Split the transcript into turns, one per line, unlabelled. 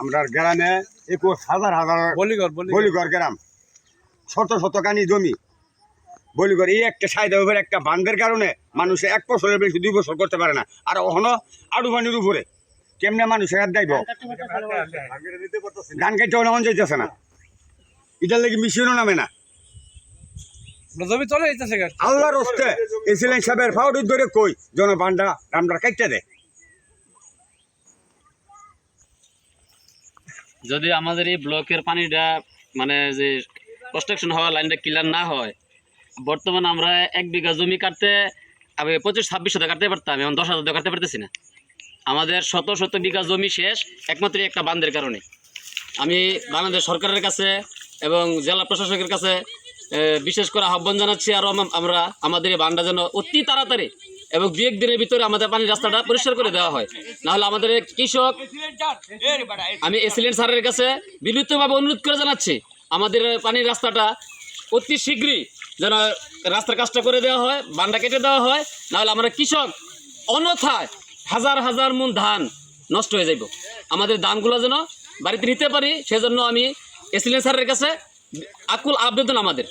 আমরা গ্রামে 21,000 বলিঘর গ্রাম, শত শত কানি জমি বলিঘর। এই একটা সাইড উপরে একটা বান্ধের কারণে মানুষে 1 বছরের বেশি 2 বছর করতে পারে না। আর ওখানে আড়ু পানির উপরে কেমনে মানুষের হাত দেব, ধান কাটতে মন যাইতেছে না, এটার লাগে মেশিনও নামে না। আল্লাহর হস্তে এসিলেন সাহেবের ফাউডি ধরে কই জন বান্ডা আমরা কাটতে দেয়।
যদি আমাদের এই ব্লকের পানিটা মানে যে কনস্ট্রাকশন হওয়া লাইনটা ক্লিয়ার না হয়, বর্তমানে আমরা 1 বিঘা জমি কাটতে আগে 25-26 শতক কাটতে পারতাম, এখন 10,000 কাটতে পারতেছি না। আমাদের শত শত বিঘা জমি শেষ একমাত্র একটা বাঁধের কারণে। আমি বাংলাদেশ সরকারের কাছে এবং জেলা প্রশাসকের কাছে বিশেষ করে আহ্বান জানাচ্ছি, আরও আমরা আমাদের এই বাঁধটা যেন অতি তাড়াতাড়ি এবং 2-1 দিনের ভিতরে আমাদের পানির রাস্তাটা পরিষ্কার করে দেওয়া হয়। নাহলে আমাদের কৃষক, আমি এসিলেন্ট স্যারের কাছে বিনীতভাবে অনুরোধ করে জানাচ্ছি আমাদের পানির রাস্তাটা অতি শীঘ্রই যেন রাস্তার কাজটা করে দেওয়া হয়, বাঁধটা কেটে দেওয়া হয়। নাহলে আমরা কৃষক অন্যথায় হাজার হাজার মন ধান নষ্ট হয়ে যাইব। আমাদের ধানগুলো যেন বাড়িতে নিতে পারি, সেজন্য আমি এসিলেন্ট স্যারের কাছে আকুল আবেদন আমাদের।